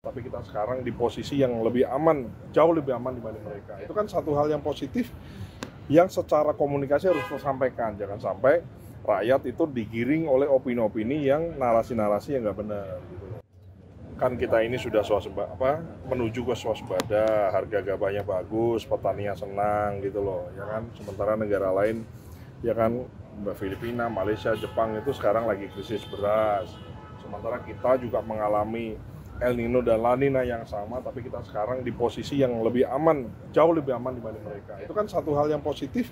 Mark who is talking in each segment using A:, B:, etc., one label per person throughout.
A: tapi kita sekarang di posisi yang lebih aman, jauh lebih aman dibanding mereka. Itu kan satu hal yang positif yang secara komunikasi harus tersampaikan. Jangan sampai rakyat itu digiring oleh opini-opini yang narasi-narasi yang nggak benar. Gitu loh. Kan kita ini sudah menuju ke swasembada, harga gabahnya bagus, petaninya senang gitu loh, ya kan. Sementara negara lain, ya kan, Filipina, Malaysia, Jepang itu sekarang lagi krisis beras. Sementara kita juga mengalami El Nino dan La Nina yang sama, tapi kita sekarang di posisi yang lebih aman, jauh lebih aman dibanding mereka. Itu kan satu hal yang positif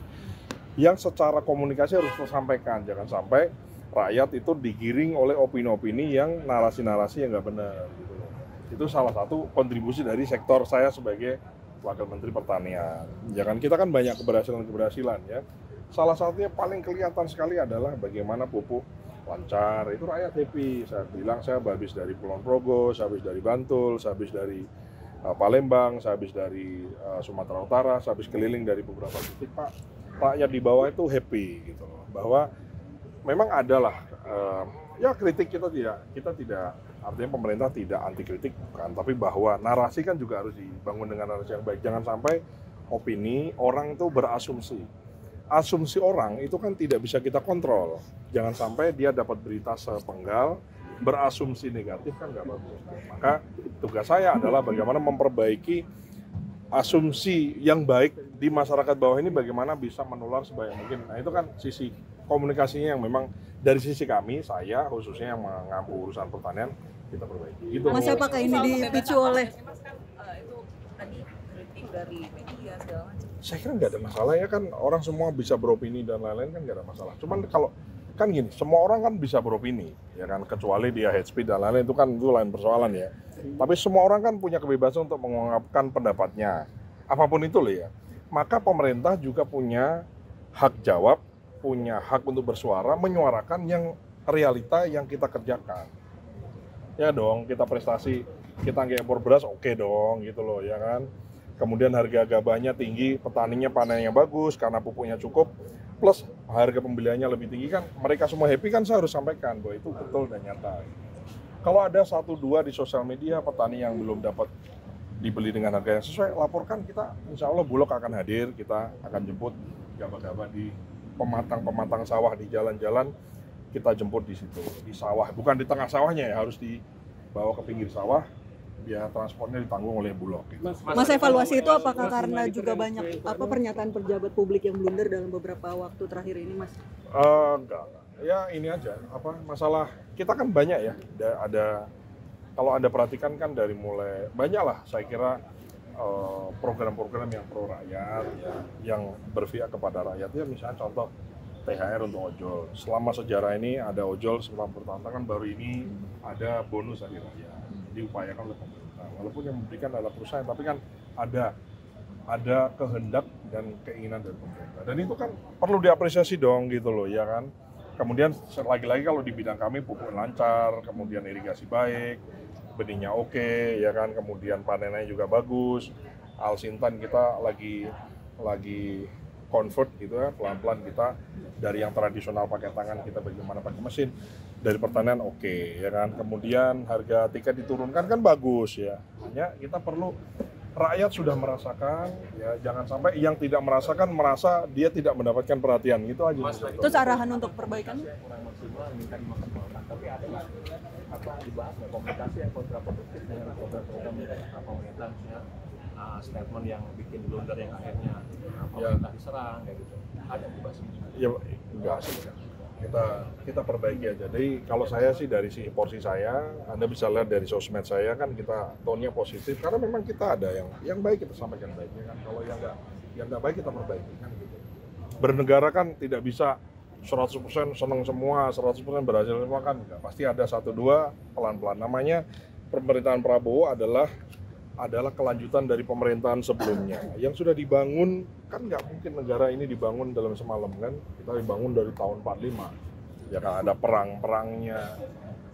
A: yang secara komunikasi harus tersampaikan. Jangan sampai rakyat itu digiring oleh opini-opini yang narasi-narasi yang nggak benar. Gitu loh. Itu salah satu kontribusi dari sektor saya sebagai Wakil Menteri Pertanian. Jangan kita kan banyak keberhasilan ya. Salah satunya paling kelihatan sekali adalah bagaimana pupuk lancar, itu rakyat happy. Saya bilang saya habis dari Kulon Progo, saya habis dari Bantul, saya habis dari Palembang, saya habis dari Sumatera Utara, saya habis keliling dari beberapa titik, Pak. Rakyat di bawah itu happy gitu loh, bahwa memang adalah ya kritik kita tidak artinya pemerintah tidak anti kritik bukan, tapi bahwa narasi kan juga harus dibangun dengan narasi yang baik. Jangan sampai opini orang itu berasumsi. Asumsi orang itu kan tidak bisa kita kontrol. Jangan sampai dia dapat berita sepenggal, berasumsi negatif kan nggak bagus. Maka tugas saya adalah bagaimana memperbaiki asumsi yang baik di masyarakat bawah ini, bagaimana bisa menular sebanyak mungkin. Nah itu kan sisi komunikasinya yang memang dari sisi kami, saya khususnya yang mengampu urusan pertanian, kita perbaiki. Gitu.
B: Mas, apakah ini dipicu oleh
C: itu tadi kritik dari media segala macam?
A: Saya kira nggak ada masalah ya, kan orang semua bisa beropini dan lain-lain, kan nggak ada masalah. Cuman kalau kan gini, semua orang kan bisa beropini, ya kan, kecuali dia hate speech dan lain-lain, itu kan itu lain persoalan ya. Tapi semua orang kan punya kebebasan untuk mengungkapkan pendapatnya, apapun itu loh ya. Maka pemerintah juga punya hak jawab, punya hak untuk bersuara, menyuarakan yang realita yang kita kerjakan. Ya dong, kita prestasi, kita nggak impor beras, oke dong, gitu loh, ya kan. Kemudian harga gabahnya tinggi, petaninya panennya bagus karena pupuknya cukup, plus harga pembeliannya lebih tinggi, kan mereka semua happy, kan saya harus sampaikan bahwa itu betul dan nyata. Kalau ada 1-2 di sosial media petani yang belum dapat dibeli dengan harga yang sesuai, laporkan, kita insya Allah Bulog akan hadir, kita akan jemput gabah-gabah di pematang sawah, di jalan-jalan, kita jemput di situ, di sawah, bukan di tengah sawahnya ya, harus dibawa ke pinggir sawah, biaya transportnya ditanggung oleh Bulog. Gitu.
B: Mas, evaluasi itu apakah karena juga banyak pernyataan pejabat publik yang blunder dalam beberapa waktu terakhir ini, Mas?
A: Enggak. Ya ini aja, masalah kita kan banyak ya, ada kalau Anda perhatikan kan dari mulai banyak lah, saya kira program-program yang pro rakyat ya, yang berpihak kepada rakyat ya, misalnya contoh THR untuk ojol. Selama sejarah ini ada ojol selama bertahun-tahun, baru ini ada bonus hari raya, diupayakan oleh pemerintah. Walaupun yang memberikan adalah perusahaan, tapi kan ada kehendak dan keinginan dari pemerintah. Dan itu kan perlu diapresiasi dong gitu loh, ya kan. Kemudian lagi-lagi kalau di bidang kami pupuk lancar, kemudian irigasi baik, benihnya oke, ya kan, kemudian panennya juga bagus. Alsintan kita lagi convert gitu ya, pelan-pelan kita dari yang tradisional pakai tangan kita bagaimana pakai mesin, dari pertanian oke, ya kan. Kemudian harga tiket diturunkan kan bagus ya. Hanya kita perlu, rakyat sudah merasakan ya, jangan sampai yang tidak merasakan merasa dia tidak mendapatkan perhatian, gitu aja.
B: Terus arahan untuk perbaikan?
D: Kurang maksimal, minta dimaksimalkan. Tapi ada nggak apa dibahas nggak komunikasi yang kontraproduktif dengan program-program pemerintah, misalnya statement yang bikin blunder yang akhirnya pemerintah diserang kayak gitu. Ada dibahas?
A: Ya enggak sih. Kita perbaiki aja. Jadi kalau saya sih dari si porsi saya, Anda bisa lihat dari sosmed saya kan kita tone-nya positif, karena memang kita ada yang baik kita sampaikan baiknya kan. Kalau yang nggak baik kita perbaiki kan gitu. Bernegara kan tidak bisa 100% senang semua, 100% berhasil semua kan enggak. Pasti ada 1-2 pelan-pelan. Namanya pemerintahan Prabowo adalah kelanjutan dari pemerintahan sebelumnya yang sudah dibangun. Kan nggak mungkin negara ini dibangun dalam semalam kan, kita dibangun dari tahun 45 ya kan, ada perang-perangnya,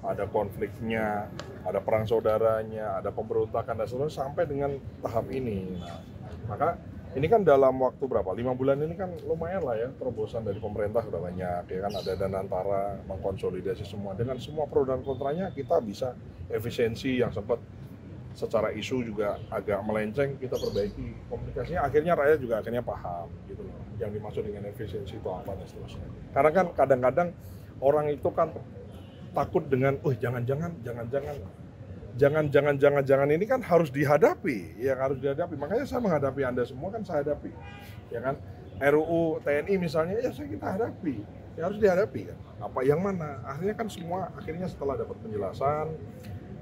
A: ada konfliknya, ada perang saudaranya, ada pemberontakan dan seterusnya sampai dengan tahap ini. Nah, maka ini kan dalam waktu berapa, 5 bulan ini kan lumayan lah ya, terobosan dari pemerintah sudah banyak ya kan, ada Danantara mengkonsolidasi semua, dengan semua pro dan kontranya kita bisa efisiensi yang sempat secara isu juga agak melenceng, kita perbaiki komunikasinya, akhirnya rakyat juga akhirnya paham gitu loh, yang dimaksud dengan efisiensi itu apa dan seterusnya. Karena kan kadang-kadang orang itu kan takut dengan, jangan-jangan ini kan harus dihadapi, ya harus dihadapi. Makanya saya menghadapi Anda semua kan saya hadapi, ya kan. RUU TNI misalnya, ya kita hadapi, ya harus dihadapi kan. Apa yang mana? Akhirnya kan semua, akhirnya setelah dapat penjelasan,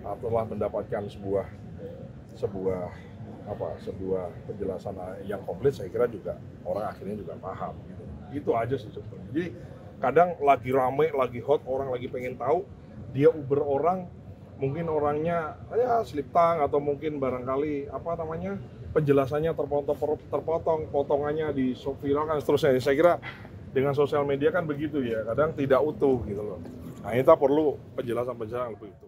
A: setelah mendapatkan sebuah penjelasan yang komplit, saya kira juga orang akhirnya juga paham gitu. Itu aja sih sebetulnya. Jadi kadang lagi rame, lagi hot, orang lagi pengen tahu, dia uber orang, mungkin orangnya ya slip tang atau mungkin barangkali penjelasannya terpotong, potongannya di viralkan seterusnya. Saya kira dengan sosial media kan begitu ya, kadang tidak utuh gitu loh. Nah, kita perlu penjelasan lebih utuh.